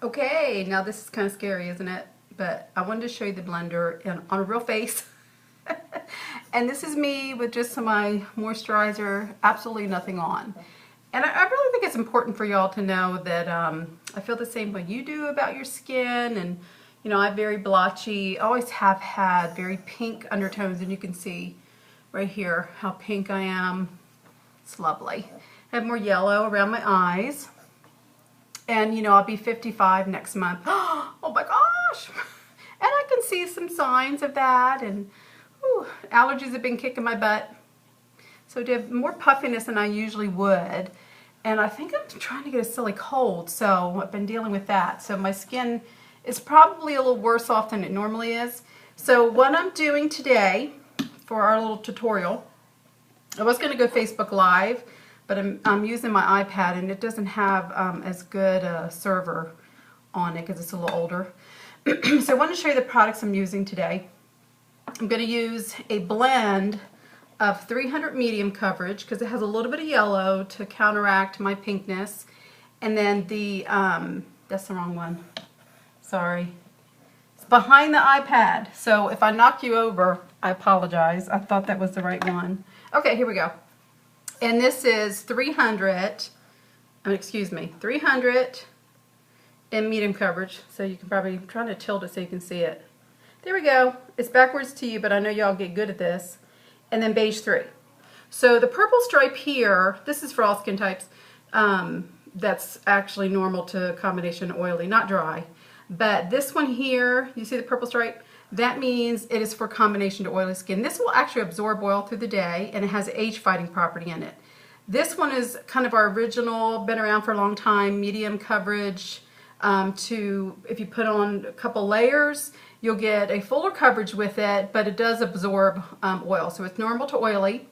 Okay, now this is kind of scary, isn't it? But I wanted to show you the blender on a real face. And this is me with just my moisturizer, absolutely nothing on. And I really think it's important for y'all to know that I feel the same way you do about your skin. And, you know, I'm very blotchy, always have had very pink undertones. And you can see right here how pink I am. It's lovely. I have more yellow around my eyes. And, you know, I'll be 55 next month. Oh my gosh! And I can see some signs of that. And allergies have been kicking my butt. So I have more puffiness than I usually would. And I think I'm trying to get a silly cold. So I've been dealing with that. So my skin is probably a little worse off than it normally is. So what I'm doing today for our little tutorial, I was going to go Facebook Live, but I'm using my iPad and it doesn't have as good a server on it because it's a little older. So I want to show you the products I'm using today. I'm going to use a blend of 300 medium coverage because it has a little bit of yellow to counteract my pinkness. And then the, that's the wrong one. Sorry. It's behind the iPad. So if I knock you over, I apologize. I thought that was the right one. Okay, here we go. And this is 300 in medium coverage. So you can probably, I'm trying to tilt it so you can see it. There we go. It's backwards to you, but I know y'all get good at this. And then beige 3. So the purple stripe here, this is for all skin types. That's actually normal to combination oily, not dry. But this one here, you see the purple stripe? That means it is for combination to oily skin. This will actually absorb oil through the day, and it has age-fighting property in it. This one is kind of our original, been around for a long time, medium coverage. If you put on a couple layers, you'll get a fuller coverage with it, but it does absorb oil. So it's normal to oily.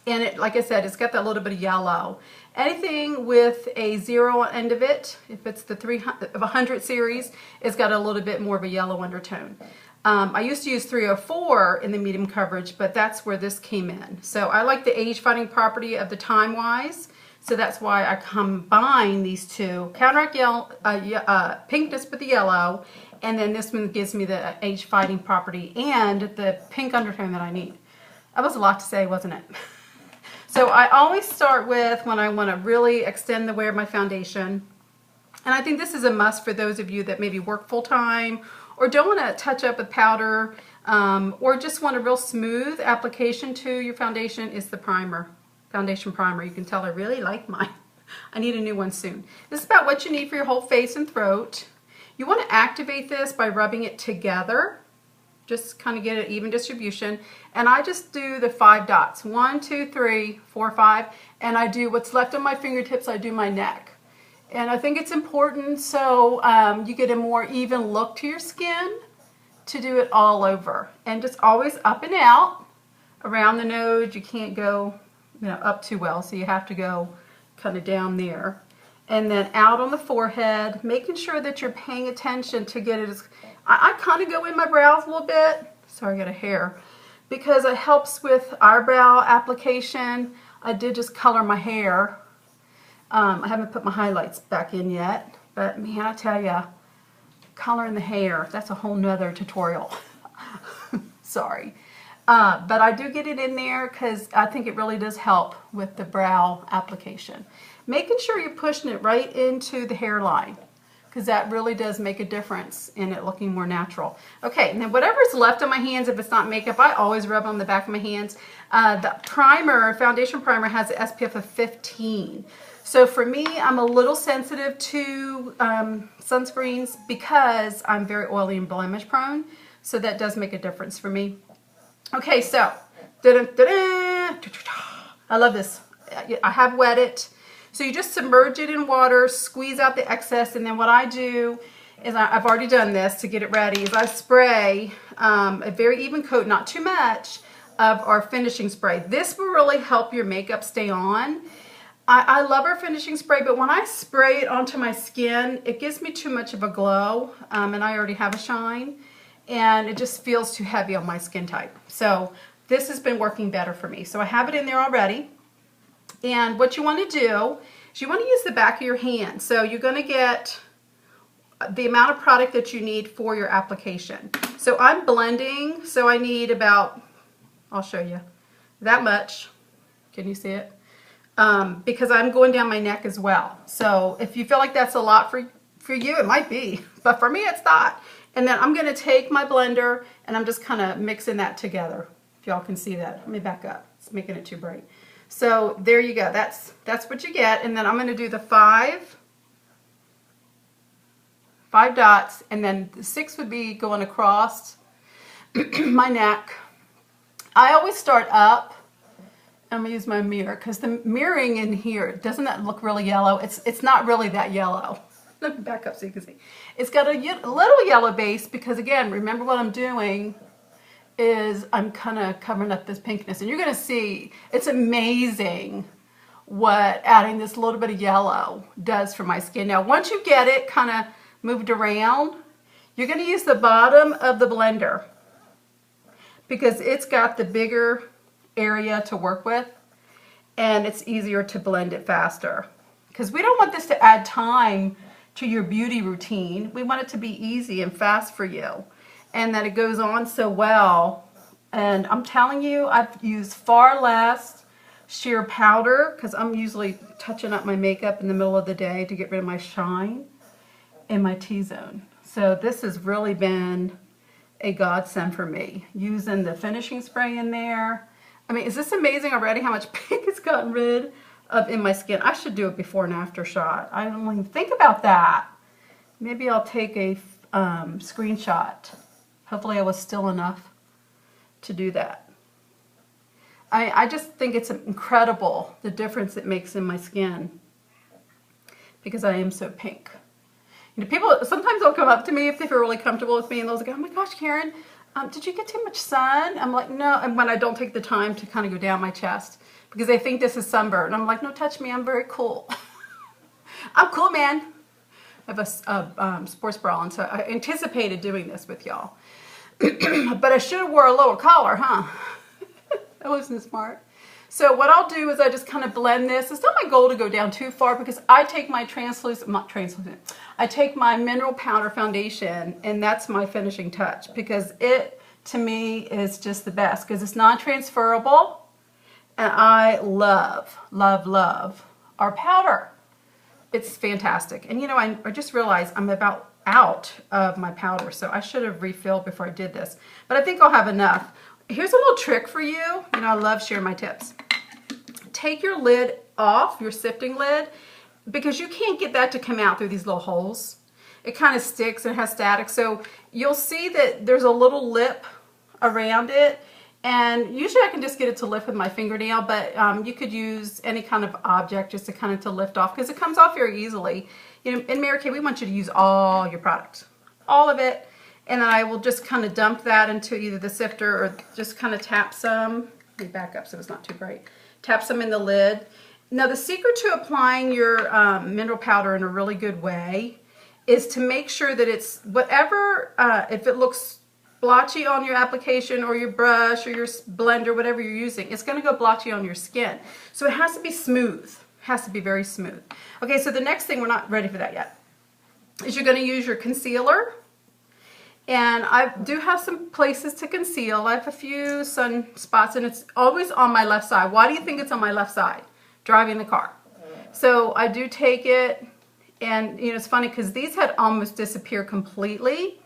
And it, like I said, it's got that little bit of yellow. Anything with a 0 end of it, if it's the 100 series, it's got a little bit more of a yellow undertone. I used to use 304 in the medium coverage, but that's where this came in. So I like the age-fighting property of the time-wise, so that's why I combine these two. Counteract pinkness with the yellow, and then this one gives me the age-fighting property and the pink undertone that I need. That was a lot to say, wasn't it? So I always start with when I want to really extend the wear of my foundation. And I think this is a must for those of you that maybe work full-time or don't want to touch up with powder or just want a real smooth application to your foundation is the primer, foundation primer. You can tell I really like mine. I need a new one soon. This is about what you need for your whole face and throat. You want to activate this by rubbing it together. Just kind of get an even distribution. And I just do the 5 dots. 1, 2, 3, 4, 5. And I do what's left on my fingertips, I do my neck. And I think it's important so you get a more even look to your skin to do it all over. And just always up and out. Around the nose, you can't go up too well, so you have to go kind of down there. And then out on the forehead, making sure that you're paying attention to get it as... I kind of go in my brows a little bit. Sorry, I got a hair. Because it helps with eyebrow application. I did just color my hair. I haven't put my highlights back in yet. But man, I tell ya, coloring the hair, that's a whole nother tutorial. Sorry. But I do get it in there because I think it really does help with the brow application. Making sure you're pushing it right into the hairline, because that really does make a difference in it looking more natural. Okay, and then whatever's left on my hands, if it's not makeup, I always rub on the back of my hands. The primer, foundation primer, has an SPF of 15. So for me, I'm a little sensitive to sunscreens because I'm very oily and blemish prone. So that does make a difference for me. Okay, so, I love this. I have wet it. So you just submerge it in water, squeeze out the excess, and then what I do is, I've already done this to get it ready, is I spray a very even coat, not too much, of our finishing spray. This will really help your makeup stay on. I love our finishing spray, but when I spray it onto my skin, it gives me too much of a glow, and I already have a shine, and it just feels too heavy on my skin type. So this has been working better for me. So I have it in there already. And what you want to do is you want to use the back of your hand. So you're going to get the amount of product that you need for your application. So I'm blending, so I need about, I'll show you, that much. Can you see it? Because I'm going down my neck as well. So if you feel like that's a lot for you, it might be, but for me it's not. And then I'm gonna take my blender and I'm just kind of mixing that together. If y'all can see that. Let me back up. It's making it too bright. So there you go. That's what you get. And then I'm gonna do the five dots, and then the 6 would be going across my neck. I always start up. I'm gonna use my mirror because the mirroring in here, doesn't that look really yellow? It's not really that yellow. Let me back up so you can see. It's got a little yellow base because, again, remember what I'm doing is I'm kind of covering up this pinkness, and you're gonna see it's amazing what adding this little bit of yellow does for my skin. Now, once you get it kind of moved around, you're gonna use the bottom of the blender because it's got the bigger area to work with, and it's easier to blend it faster because we don't want this to add time to your beauty routine. We want it to be easy and fast for you, and that it goes on so well. And I'm telling you, I've used far less sheer powder because I'm usually touching up my makeup in the middle of the day to get rid of my shine in my T-zone. So this has really been a godsend for me, using the finishing spray in there. I mean, is this amazing already how much pink it's gotten rid of in my skin? I should do a before and after shot. I don't even think about that. Maybe I'll take a screenshot. Hopefully I was still enough to do that. I just think it's incredible the difference it makes in my skin because I am so pink. You know, people sometimes they'll come up to me if they feel really comfortable with me, and they'll say, "Oh my gosh, Karen, did you get too much sun?" I'm like, "No," and when I don't take the time to kind of go down my chest because they think this is sunburn. I'm like, "No, touch me, I'm very cool." I'm cool, man. I have a sports bra on, so I anticipated doing this with y'all. But I should have wore a lower collar, huh? That wasn't smart. So what I'll do is I just kind of blend this. It's not my goal to go down too far because I take my I take my mineral powder foundation, and that's my finishing touch because it, to me, is just the best because it's non-transferable, and I love, love, love our powder. It's fantastic. And you know, I just realized I'm about out of my powder, so I should have refilled before I did this. But I think I'll have enough. Here's a little trick for you. You know, I love sharing my tips. Take your lid off, your sifting lid, because you can't get that to come out through these little holes. It kind of sticks and has static. So you'll see that there's a little lip around it. And usually I can just get it to lift with my fingernail, but you could use any kind of object just to kind of to lift off because it comes off very easily. You know, in Mary Kay, we want you to use all your product, all of it. And then I will just kind of dump that into either the sifter or just kind of tap some. Let me back up so it's not too bright. Tap some in the lid. Now the secret to applying your mineral powder in a really good way is to make sure that it's whatever, if it looks blotchy on your application or your brush or your blender, whatever you're using, it's going to go blotchy on your skin. So it has to be smooth. It has to be very smooth. Okay, so the next thing, we're not ready for that yet, is you're going to use your concealer. And I do have some places to conceal. I have a few sun spots, and it's always on my left side. Why do you think it's on my left side? Driving the car. So I do take it, and you know, it's funny because these had almost disappeared completely,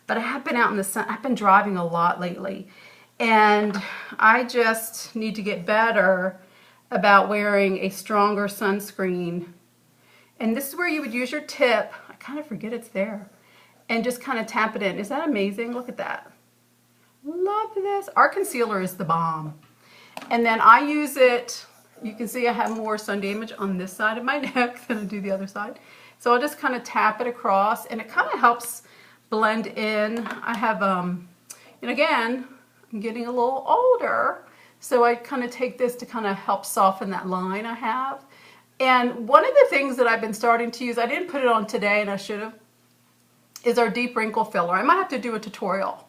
but I have been out in the sun. I've been driving a lot lately, and I just need to get better about wearing a stronger sunscreen. And this is where you would use your tip. I kind of forget it's there. And just kind of tap it in. Is that amazing? Look at that. Love this. Our concealer is the bomb. And then I use it. You can see I have more sun damage on this side of my neck than I do the other side. So I'll just kind of tap it across, and it kind of helps blend in. I have, and again, I'm getting a little older, so I kind of take this to kind of help soften that line I have. And one of the things that I've been starting to use, I didn't put it on today and I should have, is our deep wrinkle filler. I might have to do a tutorial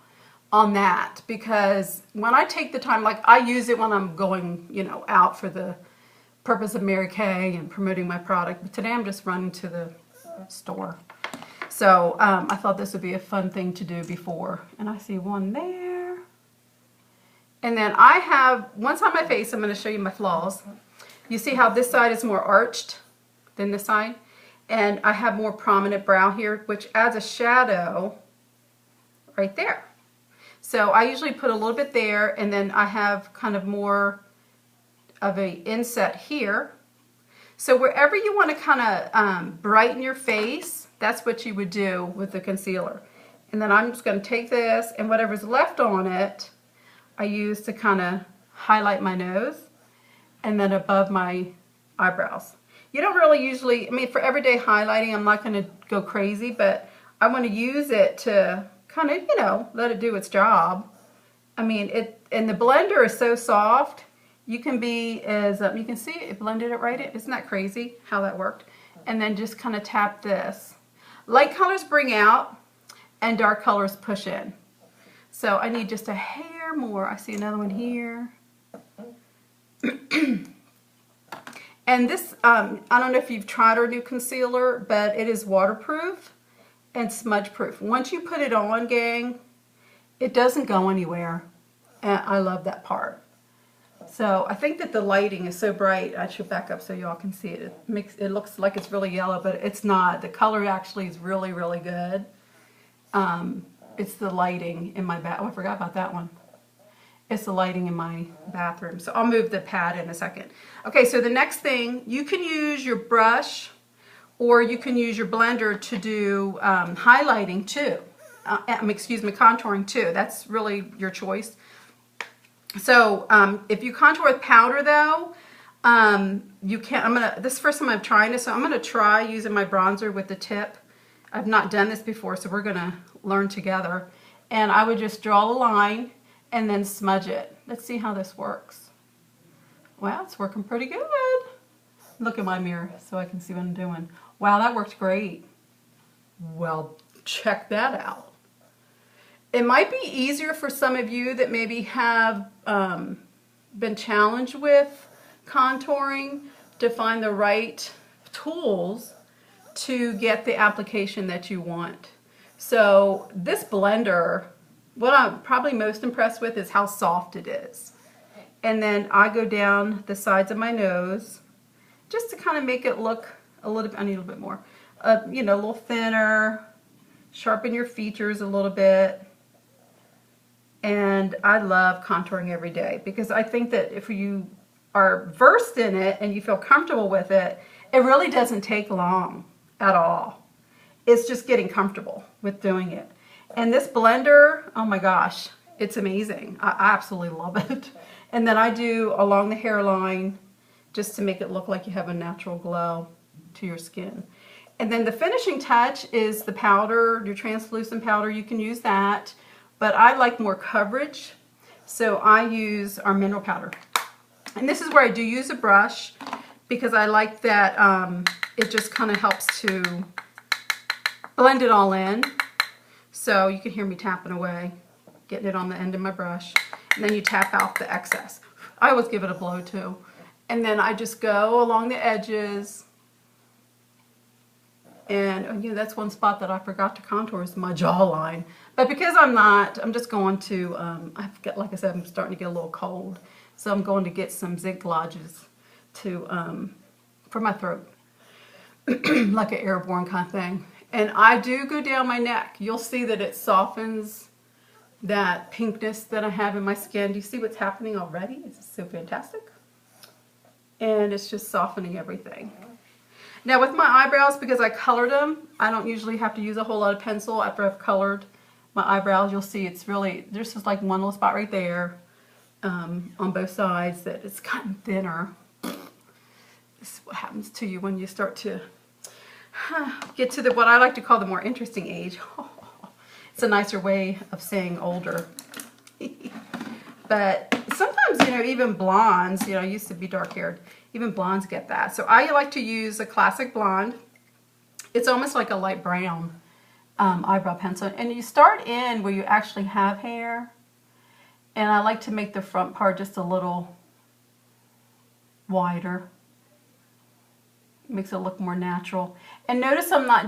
on that because when I take the time, like I use it when I'm going, you know, out for the purpose of Mary Kay and promoting my product. But today I'm just running to the store. So I thought this would be a fun thing to do before. And I see one there. And then I have one side of my face. I'm going to show you my flaws. You see how this side is more arched than this side? And I have more prominent brow here, which adds a shadow right there. So I usually put a little bit there, and then I have kind of more of a inset here. So wherever you want to kind of brighten your face, that's what you would do with the concealer. And then I'm just going to take this, and whatever's left on it, I use to kind of highlight my nose and then above my eyebrows. You don't really usually, I mean, for everyday highlighting, I'm not going to go crazy, but I want to use it to kind of, you know, let it do its job. I mean, and the blender is so soft. You can be as, you can see it blended it right in. Isn't that crazy how that worked? And then just kind of tap this. Light colors bring out and dark colors push in. So I need just a hair more. I see another one here. And this, I don't know if you've tried our new concealer, but it is waterproof and smudge proof. Once you put it on, gang, it doesn't go anywhere. And I love that part. So I think that the lighting is so bright. I should back up so y'all can see it. It looks like it's really yellow, but it's not. The color actually is really, really good. It's the lighting in my bath. Oh, I forgot about that one. It's the lighting in my bathroom. So I'll move the pad in a second. Okay, so the next thing, you can use your brush or you can use your blender to do highlighting too. Excuse me, contouring too. That's really your choice. So if you contour with powder though, you can't, this is the first time I'm trying this, so I'm gonna try using my bronzer with the tip. I've not done this before, so we're gonna learn together. And I would just draw a line and then smudge it. Let's see how this works. Wow, it's working pretty good. Look at my mirror so I can see what I'm doing. Wow, that worked great. Well, check that out. It might be easier for some of you that maybe have been challenged with contouring to find the right tools to get the application that you want. So this blender, what I'm probably most impressed with is how soft it is. And then I go down the sides of my nose just to kind of make it look a little bit, I need a little bit more, you know, a little thinner, sharpen your features a little bit. And I love contouring every day because I think that if you are versed in it and you feel comfortable with it, it really doesn't take long at all. It's just getting comfortable with doing it. And this blender, oh my gosh, it's amazing. I absolutely love it. And then I do along the hairline just to make it look like you have a natural glow to your skin. And then the finishing touch is the powder, your translucent powder. You can use that, but I like more coverage, so I use our mineral powder. And this is where I do use a brush because I like that it just kind of helps to blend it all in. So you can hear me tapping away, getting it on the end of my brush. And then you tap out the excess. I always give it a blow too. And then I just go along the edges. And you know, that's one spot that I forgot to contour is my jawline. But because I'm just going to, like I said, I'm starting to get a little cold. So I'm going to get some zinc lodges to, for my throat. Like an airborne kind of thing. And I do go down my neck. You'll see that it softens that pinkness that I have in my skin. Do you see what's happening already? It's so fantastic. And it's just softening everything. Now with my eyebrows, because I colored them, I don't usually have to use a whole lot of pencil after I've colored my eyebrows. You'll see it's really, there's just like one little spot right there on both sides that it's gotten thinner. This is what happens to you when you start to get to what I like to call the more interesting age. It's a nicer way of saying older. But sometimes, you know, even blondes, you know, I used to be dark haired, even blondes get that. So I like to use a classic blonde. It's almost like a light brown eyebrow pencil. And you start in where you actually have hair. And I like to make the front part just a little wider. Makes it look more natural. And notice I'm not